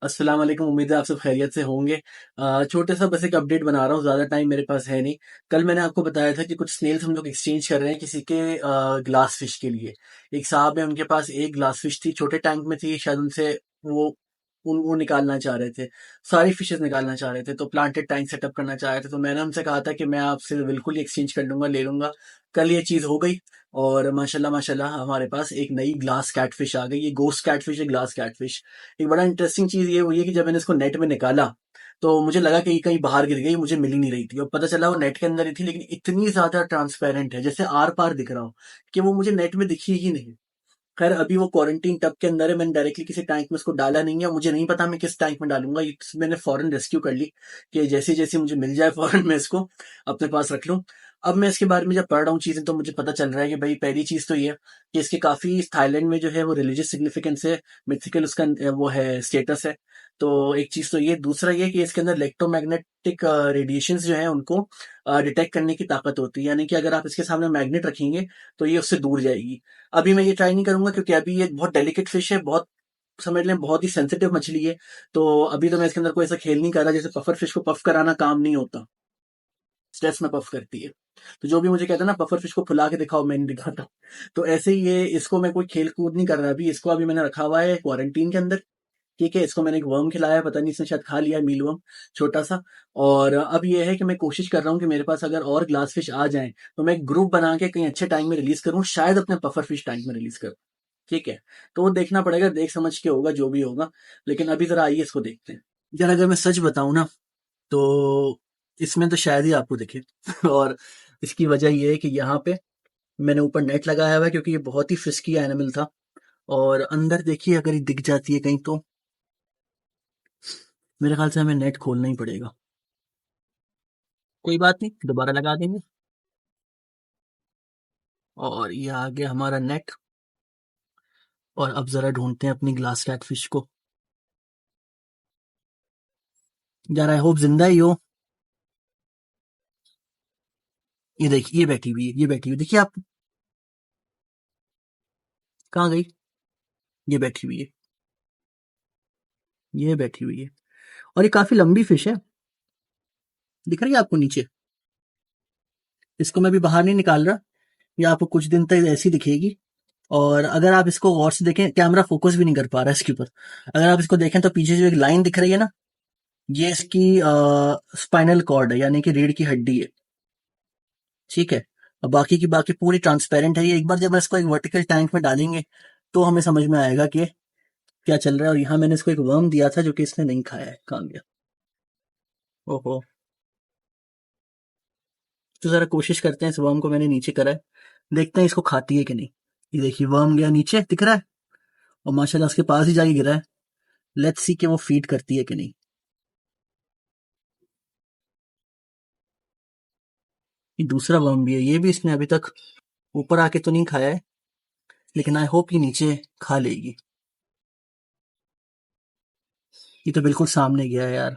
अस्सलाम वालेकुम। उम्मीद है आप सब खैरियत से होंगे। छोटे सा बस एक अपडेट बना रहा हूँ, ज़्यादा टाइम मेरे पास है नहीं। कल मैंने आपको बताया था कि कुछ स्नेल्स हम लोग एक्सचेंज कर रहे हैं किसी के ग्लास फिश के लिए। एक साहब है, उनके पास एक ग्लास फिश थी, छोटे टैंक में थी, शायद उनसे वो वो निकालना चाह रहे थे, सारी फिशेस निकालना चाह रहे थे, तो प्लांटेड टैंक सेटअप करना चाह रहे थे। तो मैंने उनसे कहा था कि मैं आपसे बिल्कुल ही एक्सचेंज कर लूंगा, ले लूंगा। कल ये चीज़ हो गई और माशाल्लाह माशाल्लाह हमारे पास एक नई ग्लास कैटफिश आ गई। ये गोस्ट कैटफिश है, ग्लास कैटफिश। एक बड़ा इंटरेस्टिंग चीज ये हुई है कि जब मैंने इसको नेट में निकाला तो मुझे लगा कि ये कहीं बाहर गिर गई, मुझे मिल ही नहीं रही थी, और पता चला वो नेट के अंदर ही थी, लेकिन इतनी ज्यादा ट्रांसपेरेंट है जैसे आर पार दिख रहा हो कि वो मुझे नेट में दिखी ही नहीं। खैर अभी वो क्वारंटीन टब के अंदर है, मैंने डायरेक्टली किसी टैंक में उसको डाला नहीं है, मुझे नहीं पता मैं किस टैंक में डालूंगा। ये मैंने फौरन रेस्क्यू कर ली कि जैसे जैसे मुझे मिल जाए फौरन मैं इसको अपने पास रख लूं। अब मैं इसके बारे में जब पढ़ रहा हूँ चीजें तो मुझे पता चल रहा है कि भाई पहली चीज तो ये कि इसके काफी थाईलैंड में जो है वो रिलीजियस सिग्निफिकेंस है, मिथिकल उसका वो है, स्टेटस है। तो एक चीज तो ये, दूसरा ये कि इसके अंदर इलेक्ट्रोमैग्नेटिक रेडिएशंस जो है उनको डिटेक्ट करने की ताकत होती है, यानी कि अगर आप इसके सामने मैग्नेट रखेंगे तो ये उससे दूर जाएगी। अभी मैं ये ट्राई नहीं करूंगा क्योंकि अभी ये बहुत डेलिकेट फिश है, बहुत समझ लें बहुत ही सेंसिटिव मछली है। तो अभी तो मैं इसके अंदर कोई ऐसा खेल नहीं कर रहा, जैसे पफर फिश को पफ कराना काम नहीं होता, स्ट्रेस में पफ करती है। तो जो भी मुझे कहता है ना पफर फिश को फुला के दिखाओ, मैं नहीं दिखाता। तो ऐसे ही ये, इसको मैं कोई खेल कूद नहीं कर रहा अभी, इसको अभी मैंने रखा हुआ है क्वारंटीन के अंदर। ठीक है, इसको मैंने एक वर्म खिलाया, पता नहीं इसने शायद खा लिया, मील वर्म, छोटा सा। और अब ये है कि मैं कोशिश कर रहा हूँ कि मेरे पास अगर और ग्लास फिश आ जाएं तो मैं एक ग्रुप बना के कहीं अच्छे टाइम में रिलीज करूँ, शायद अपने पफर फिश टाइम में रिलीज करूँ। ठीक है, तो वो देखना पड़ेगा, देख समझ के होगा जो भी होगा। लेकिन अभी जरा आइए इसको देखते हैं। यार अगर मैं सच बताऊं ना तो इसमें तो शायद ही आपको दिखे और इसकी वजह ये है कि यहाँ पे मैंने ऊपर नेट लगाया हुआ है, क्योंकि ये बहुत ही फ्रिस्की एनिमल था। और अंदर देखिए, अगर ये दिख जाती है कहीं तो मेरे ख्याल से हमें नेट खोलना ही पड़ेगा। कोई बात नहीं, दोबारा लगा देंगे। और ये आ गया हमारा नेट। और अब जरा ढूंढते हैं अपनी ग्लास कैटफिश को। यार आई होप जिंदा ही हो। ये देखिए, ये बैठी हुई है, ये बैठी हुई देखिए आप। कहाँ गई? ये बैठी हुई है, ये बैठी हुई है। और ये काफी लंबी फिश है, दिख रही है आपको नीचे? इसको मैं भी बाहर नहीं निकाल रहा, ये आपको कुछ दिन तक ऐसी दिखेगी। और अगर आप इसको गौर से देखें, कैमरा फोकस भी नहीं कर पा रहा है इसके ऊपर। अगर आप इसको देखें तो पीछे जो एक लाइन दिख रही है ना, ये इसकी स्पाइनल कॉर्ड है, यानी कि रीढ़ की हड्डी है। ठीक है, और बाकी की बाकी पूरी ट्रांसपेरेंट है। ये एक बार जब मैं इसको एक वर्टिकल टैंक में डालेंगे तो हमें समझ में आएगा कि क्या चल रहा है। और यहाँ मैंने इसको एक वर्म दिया था जो कि इसने नहीं खाया है, कहाँ गया? ओहो। तो जरा कोशिश करते हैं, इस वर्म को मैंने नीचे करा है, देखते हैं इसको खाती है कि नहीं। ये देखिए, वर्म गया नीचे, दिख रहा है, और माशाल्लाह उसके पास ही जाके गिरा है। लेट्स सी कि वो फीड करती है कि नहीं। ये दूसरा वर्म भी है, ये भी इसने अभी तक ऊपर आके तो नहीं खाया है, लेकिन आई होप ये नीचे खा लेगी। ये तो बिल्कुल सामने गया है यार।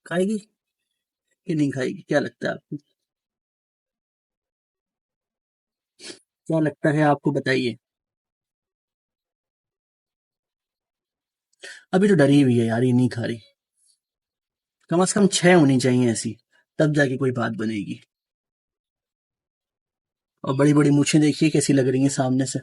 खाएगी कि नहीं खाएगी, क्या लगता है आपको? क्या लगता है आपको, बताइए। अभी तो डरी हुई है यार, ये नहीं खा रही। कम से कम 6 होनी चाहिए ऐसी, तब जाके कोई बात बनेगी। और बड़ी बड़ी मूछें देखिए कैसी लग रही हैं सामने से।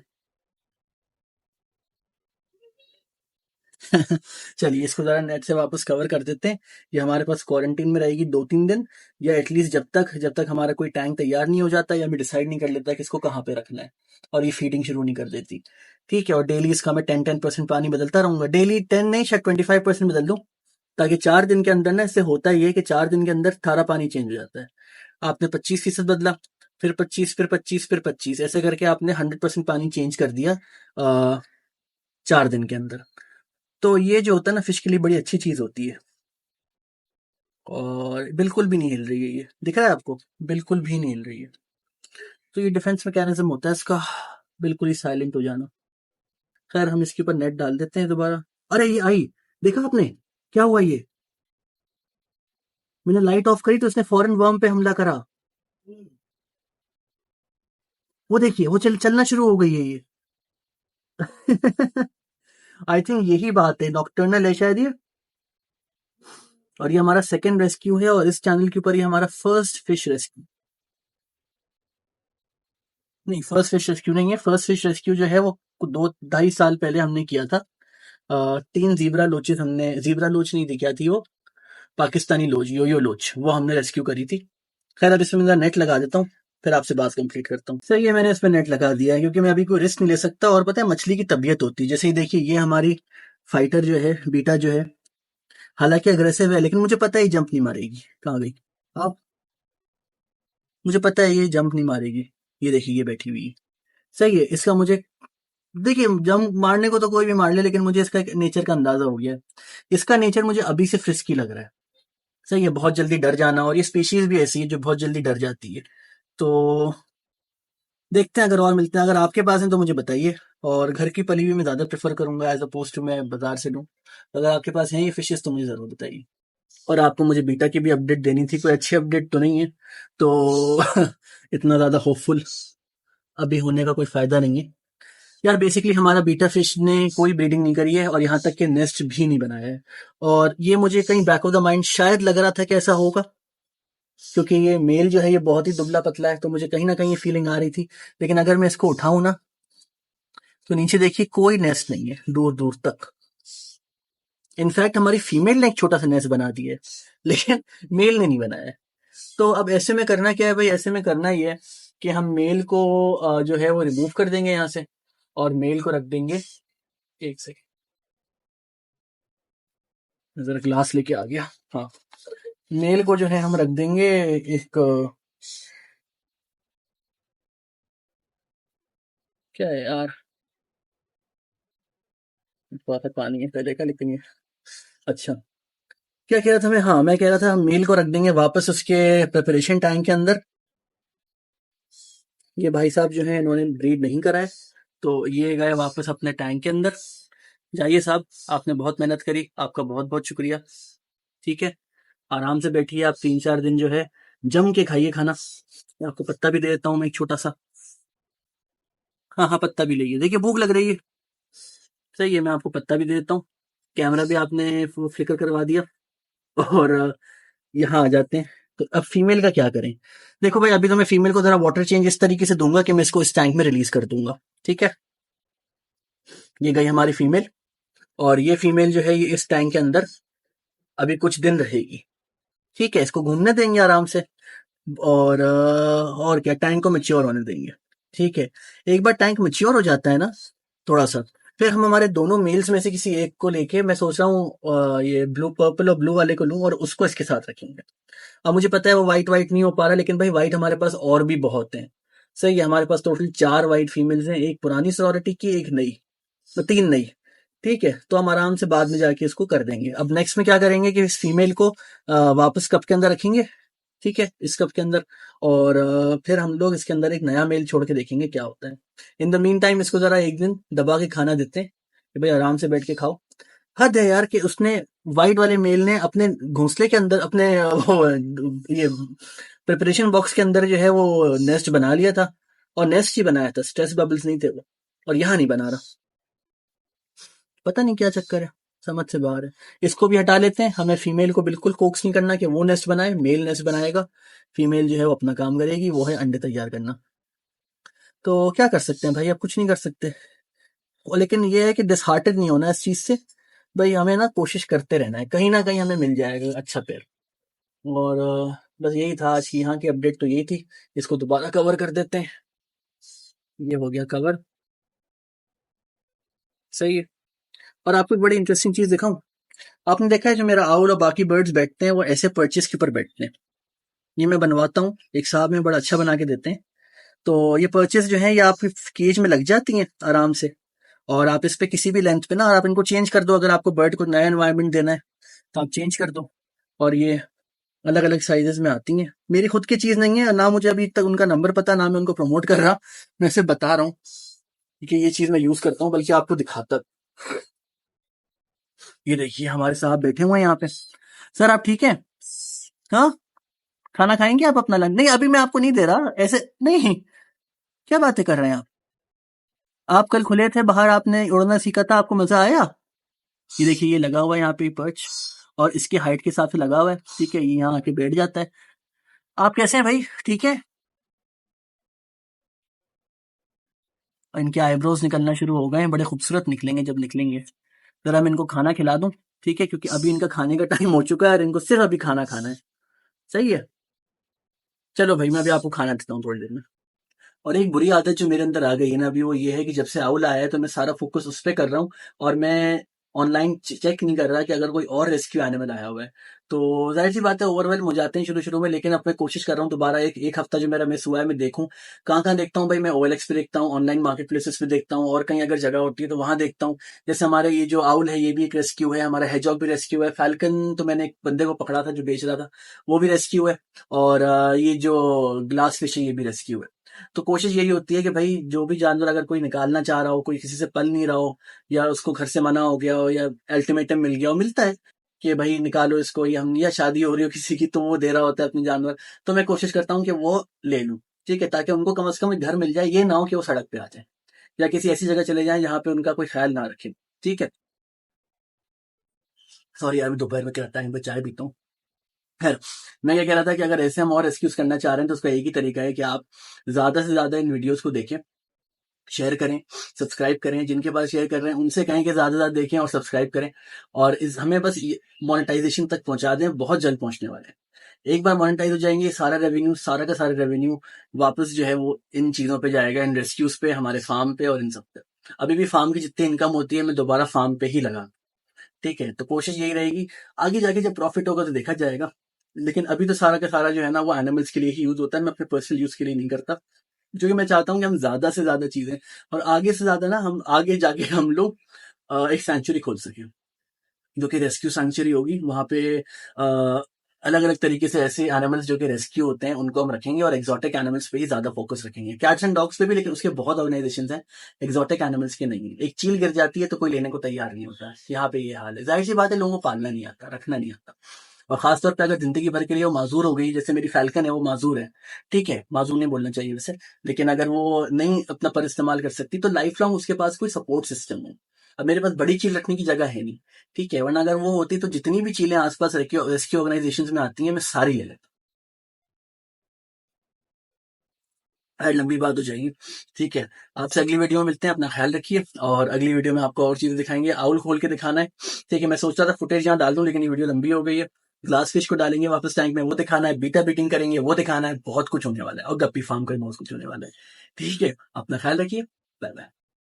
चलिए इसको जरा नेट से वापस कवर कर देते हैं। ये हमारे पास क्वारंटीन में रहेगी 2-3 दिन, या एटलीस्ट जब तक हमारा कोई टैंक तैयार नहीं हो जाता, या मैं डिसाइड नहीं कर लेता कि इसको कहाँ पे रखना है, और ये फीडिंग शुरू नहीं कर देती। ठीक है, और डेली इसका मैं 10-10% पानी बदलता रहूंगा, डेली 10 नहीं, शायद 25% बदल दूं, ताकि 4 दिन के अंदर ना, इससे होता ही है कि 4 दिन के अंदर सारा पानी चेंज हो जाता है। आपने 25% बदला, फिर 25, फिर 25, फिर 25, ऐसे करके आपने 100% पानी चेंज कर दिया 4 दिन के अंदर। तो ये जो होता है ना, फिश के लिए बड़ी अच्छी चीज होती है। और बिल्कुल भी नहीं हिल रही है, ये दिख रहा है आपको, बिल्कुल भी नहीं हिल रही है। तो ये डिफेंस मैकेनिज्म होता है इसका, बिल्कुल ही साइलेंट हो जाना। खैर हम इसके ऊपर नेट डाल देते हैं दोबारा। अरे ये आई, देखा आपने क्या हुआ? ये मैंने लाइट ऑफ करी तो इसने फौरन वर्म पे हमला करा। वो देखिए, वो चलना शुरू हो गई है ये। आई थिंक यही बात है, नॉकटर्नल है शायद ये। और ये हमारा सेकंड रेस्क्यू है, और इस चैनल के ऊपर ये हमारा फर्स्ट फिश रेस्क्यू, नहीं फर्स्ट फिश रेस्क्यू नहीं है। फर्स्ट फिश रेस्क्यू जो है वो 2-2.5 साल पहले हमने किया था। 3 जीब्रा लोचेस हमने, जीब्रा लोच नहीं थी, क्या थी वो, पाकिस्तानी लोच, यो लोच, वो हमने रेस्क्यू करी थी। खैर अब इसमें मेरा नेट लगा देता हूँ, फिर आपसे बात कंप्लीट करता हूँ। सही है, मैंने इस पर नेट लगा दिया है क्योंकि मैं अभी कोई रिस्क नहीं ले सकता। और पता है मछली की तबीयत होती है, जैसे ही देखिए ये हमारी फाइटर जो है, बीटा जो है, हालांकि अग्रेसिव है, लेकिन मुझे पता है ये जंप नहीं मारेगी। कहाँ गई आप, मुझे पता है ये जंप नहीं मारेगी। ये देखिए ये बैठी हुई है। सही है, इसका मुझे, देखिए जंप मारने को तो कोई भी मार ले, लेकिन मुझे इसका नेचर का अंदाजा हो गया है। इसका नेचर मुझे अभी से फ्रिस्की लग रहा है। सही है, बहुत जल्दी डर जाना, और ये स्पीशीज भी ऐसी है जो बहुत जल्दी डर जाती है। तो देखते हैं, अगर और मिलते हैं, अगर आपके पास है तो मुझे बताइए। और घर की पली हुई मैं ज्यादा प्रेफर करूंगा एज अपोज टू मैं बाजार से लूं। अगर आपके पास है ये फिशेस तो मुझे जरूर बताइए। और आपको मुझे बीटा की भी अपडेट देनी थी, कोई अच्छी अपडेट तो नहीं है, तो इतना ज्यादा होपफुल अभी होने का कोई फायदा नहीं है। यार बेसिकली हमारा बीटा फिश ने कोई ब्रीडिंग नहीं करी है, और यहाँ तक कि नेस्ट भी नहीं बनाया है। और ये मुझे कहीं बैक ऑफ द माइंड शायद लग रहा था कि ऐसा होगा, क्योंकि ये मेल जो है ये बहुत ही दुबला पतला है, तो मुझे कहीं ना कहीं ये फीलिंग आ रही थी। लेकिन अगर मैं इसको उठाऊं ना, तो नीचे देखिए कोई नेस्ट नहीं है दूर दूर तक। इनफैक्ट हमारी फीमेल ने एक छोटा सा नेस्ट बना दिया है, लेकिन मेल ने नहीं बनाया है। तो अब ऐसे में करना क्या है भाई, ऐसे में करना ये है कि हम मेल को जो है वो रिमूव कर देंगे यहाँ से, और मेल को रख देंगे, एक सेकेंड, जरा ग्लास लेके आ गया। हाँ, मेल को जो है हम रख देंगे एक, क्या है यार, थोड़ा सा पानी है पहले का, लेकिन ये अच्छा, क्या कह रहा था मैं, हाँ मैं कह रहा था हम मेल को रख देंगे वापस उसके प्रिपरेशन टैंक के अंदर। ये भाई साहब जो है इन्होंने ब्रीड नहीं करा है, तो ये गए वापस अपने टैंक के अंदर। जाइए साहब, आपने बहुत मेहनत करी, आपका बहुत बहुत शुक्रिया। ठीक है, आराम से बैठिए आप, 3-4 दिन जो है जम के खाइए खाना। मैं आपको पत्ता भी दे देता हूँ मैं एक छोटा सा। हाँ हाँ, पत्ता भी लीजिए, देखिए भूख लग रही है। सही है, मैं आपको पत्ता भी दे देता हूँ। कैमरा भी आपने फ्लिकर करवा दिया। और यहाँ आ जाते हैं, तो अब फीमेल का क्या करें। देखो भाई, अभी तो मैं फीमेल को जरा वाटर चेंज इस तरीके से दूंगा कि मैं इसको इस टैंक में रिलीज कर दूंगा। ठीक है, ये गई हमारी फीमेल, और ये फीमेल जो है ये इस टैंक के अंदर अभी कुछ दिन रहेगी। ठीक है, इसको घूमने देंगे आराम से, और क्या, टैंक को मैच्योर होने देंगे। ठीक है, एक बार टैंक मैच्योर हो जाता है ना थोड़ा सा, फिर हम हमारे दोनों मेल्स में से किसी एक को लेके, मैं सोच रहा हूँ ये ब्लू पर्पल और ब्लू वाले को लूँ और उसको इसके साथ रखेंगे। अब मुझे पता है वो वाइट वाइट नहीं हो पा रहा, लेकिन भाई वाइट हमारे पास और भी बहुत हैं। सही है, हमारे पास टोटल 4 वाइट फीमेल्स हैं, एक पुरानी सॉरिटी की, एक नई, तो 3 नई। ठीक है, तो हम आराम से बाद में जाके इसको कर देंगे। अब नेक्स्ट में क्या करेंगे कि इस फीमेल को वापस कप के अंदर रखेंगे। ठीक है, इस कप के अंदर, और फिर हम लोग इसके अंदर एक नया मेल छोड़ के देखेंगे क्या होता है। इन द मीन टाइम इसको जरा एक दिन दबा के खाना देते हैं कि भाई आराम से बैठ के खाओ। हद है यार कि उसने, वाइट वाले मेल ने अपने घोंसले के अंदर, अपने वो ये प्रिपरेशन बॉक्स के अंदर जो है वो नेस्ट बना लिया था, और नेस्ट ही बनाया था, स्ट्रेस बबल्स नहीं थे वो, और यहाँ नहीं बना रहा। पता नहीं क्या चक्कर है, समझ से बाहर है। इसको भी हटा लेते हैं, हमें फीमेल को बिल्कुल कोक्स नहीं करना कि वो नेस्ट बनाए, मेल नेस्ट बनाएगा। फीमेल जो है वो अपना काम करेगी, वो है अंडे तैयार करना। तो क्या कर सकते हैं भाई, अब कुछ नहीं कर सकते। लेकिन ये है कि डिसहार्टेड नहीं होना इस चीज से। भाई हमें ना कोशिश करते रहना है, कहीं ना कहीं हमें मिल जाएगा अच्छा पेड़। और बस यही था आज की यहाँ की अपडेट, तो यही थी। इसको दोबारा कवर कर देते हैं, ये हो गया कवर। सही है, और आपको एक बड़ी इंटरेस्टिंग चीज दिखाऊं। आपने देखा है जो मेरा आउल और बाकी बर्ड्स बैठते हैं वो ऐसे पर्चेस के ऊपर बैठते हैं। ये मैं बनवाता हूँ, एक साहब में बड़ा अच्छा बना के देते हैं। तो ये पर्चेस जो है ये आपकी केज में लग जाती हैं आराम से, और आप इस पे किसी भी लेंथ पे ना, और आप इनको चेंज कर दो, अगर आपको बर्ड को नया एनवायरनमेंट देना है तो आप चेंज कर दो। और ये अलग अलग साइजेस में आती हैं। मेरी खुद की चीज नहीं है ना, मुझे अभी तक उनका नंबर पता, ना मैं उनको प्रमोट कर रहा, मैं सिर्फ बता रहा हूँ कि ये चीज मैं यूज करता हूँ, बल्कि आपको दिखाता। ये देखिए हमारे साहब बैठे हुए हैं यहाँ पे। सर आप ठीक है? हाँ, खाना खाएंगे आप अपना लंच? नहीं अभी मैं आपको नहीं दे रहा, ऐसे नहीं। क्या बातें कर रहे हैं आप कल खुले थे बाहर, आपने उड़ना सीखा था, आपको मजा आया? ये देखिए, ये लगा हुआ है यहाँ पे पर्च, और इसकी हाइट के हिसाब से लगा हुआ है। ठीक है, ये यहाँ आके बैठ जाता है। आप कैसे हैं भाई, ठीक है? और इनके आईब्रोज निकलना शुरू हो गए हैं, बड़े खूबसूरत निकलेंगे जब निकलेंगे। जरा मैं इनको खाना खिला दूं, ठीक है, क्योंकि अभी इनका खाने का टाइम हो चुका है और इनको सिर्फ अभी खाना खाना है। सही है। चलो भाई, मैं अभी आपको खाना देता हूँ थोड़ी देर में। और एक बुरी आदत जो मेरे अंदर आ गई है ना अभी, वो ये है कि जब से आउल आया है तो मैं सारा फोकस उस पे कर रहा हूँ, और मैं ऑनलाइन चेक नहीं कर रहा कि अगर कोई और रेस्क्यू एनिमल आया हुआ है। तो जाहिर सी बात है, ओवरवेलम हो जाते हैं शुरू शुरू में, लेकिन अब मैं कोशिश कर रहा हूँ दोबारा एक एक हफ्ता जो मेरा मिस हुआ है मैं देखूं। कहाँ कहाँ देखता हूँ भाई, मैं OLX पे देखता हूँ, ऑनलाइन मार्केट प्लेसेस पे देखता हूँ, और कहीं अगर जगह होती है तो वहां देखता हूँ। जैसे हमारे ये जो आउल है ये भी एक रेस्क्यू है, हमारा हेजॉग भी रेस्क्यू है, फैल्कन तो मैंने एक बंदे को पकड़ा था जो बेच रहा था, वो भी रेस्क्यू है। और ये जो ग्लास फिश है ये भी रेस्क्यू है। तो कोशिश यही होती है कि भाई जो भी जानवर अगर कोई निकालना चाह रहा हो, कोई किसी से पल नहीं रहा हो, या उसको घर से मना हो गया हो, या अल्टीमेटम मिल गया हो, मिलता है कि भाई निकालो इसको, या हम, या शादी हो रही हो किसी की तो वो दे रहा होता है अपने जानवर, तो मैं कोशिश करता हूँ कि वो ले लूं। ठीक है, ताकि उनको कम से कम एक घर मिल जाए, ये ना हो कि वो सड़क पे आ जाए या किसी ऐसी जगह चले जाएं जहां पे उनका कोई ख्याल ना रखे। ठीक है। सॉरी यार, मैं दोपहर में क्या टाइम पे चाय पीता हूँ। खैर, मैं क्या कह रहा था कि अगर ऐसे हम और रेस्क्यूज करना चाह रहे हैं तो उसका एक ही तरीका है कि आप ज्यादा से ज्यादा इन वीडियोस को देखें, शेयर करें, सब्सक्राइब करें। जिनके पास शेयर कर रहे हैं उनसे कहें कि ज़्यादा से ज़्यादा देखें और सब्सक्राइब करें, और इस हमें बस मोनेटाइजेशन तक पहुंचा दें, बहुत जल्द पहुंचने वाले हैं। एक बार मोनेटाइज हो जाएंगे, सारा रेवेन्यू, सारा का सारा रेवेन्यू वापस जो है वो इन चीज़ों पे जाएगा, इन रेस्क्यूज पे, हमारे फार्म पे और इन सब पे। अभी भी फार्म की जितनी इनकम होती है मैं दोबारा फार्म पे ही लगा। ठीक है, तो कोशिश यही रहेगी। आगे जाके जब प्रॉफिट होगा तो देखा जाएगा, लेकिन अभी तो सारा का सारा जो है ना वो एनिमल्स के लिए ही यूज होता है, मैं अपने पर्सनल यूज के लिए नहीं करता। जो कि मैं चाहता हूँ कि हम ज्यादा से ज्यादा चीजें, और आगे से ज्यादा ना, हम आगे जाके हम लोग एक सेंचुरी खोल सकें, जो कि रेस्क्यू सेंचुरी होगी। वहां पे अलग अलग तरीके से ऐसे एनिमल्स जो कि रेस्क्यू होते हैं उनको हम रखेंगे, और एक्सोटिक एनिमल्स पे ही ज्यादा फोकस रखेंगे, कैट्स एंड डॉग्स पे भी, लेकिन उसके बहुत ऑर्गेनाइजेशन हैं, एक्सोटिक एनिमल्स के नहीं। एक चील गिर जाती है तो कोई लेने को तैयार नहीं होता है, यहाँ पे ये हाल है। जाहिर सी बात है, लोगों को पालना नहीं आता, रखना नहीं आता, और खासतौर पे अगर जिंदगी भर के लिए वो माजूर हो गई, जैसे मेरी फैल्कन है वो माजूर है। ठीक है, माजूर नहीं बोलना चाहिए वैसे, लेकिन अगर वो नहीं अपना पर इस्तेमाल कर सकती तो लाइफ लॉन्ग उसके पास कोई सपोर्ट सिस्टम हो। अब मेरे पास बड़ी चील रखने की जगह है नहीं। ठीक है, वरना अगर वो होती तो जितनी भी चीलें आसपास रेस्क्यू ऑर्गेनाइजेशन में आती हैं मैं सारी ले लेता। खैर, लंबी बात हो जाएगी। ठीक है, आपसे अगली वीडियो में मिलते हैं, अपना ख्याल रखिए, और अगली वीडियो में आपको और चीजें दिखाएंगे, आउल खोल के दिखाना है। ठीक है, मैं सोच रहा था फुटेज यहाँ डाल दूं, लेकिन ये वीडियो लंबी हो गई है। ग्लास फिश को डालेंगे वापस टैंक में, वो दिखाना है, बीटा बीटिंग करेंगे वो दिखाना है, बहुत कुछ होने वाला है, और गप्पी फार्म का बहुत कुछ होने वाला है। ठीक है, अपना ख्याल रखिए। Bye bye.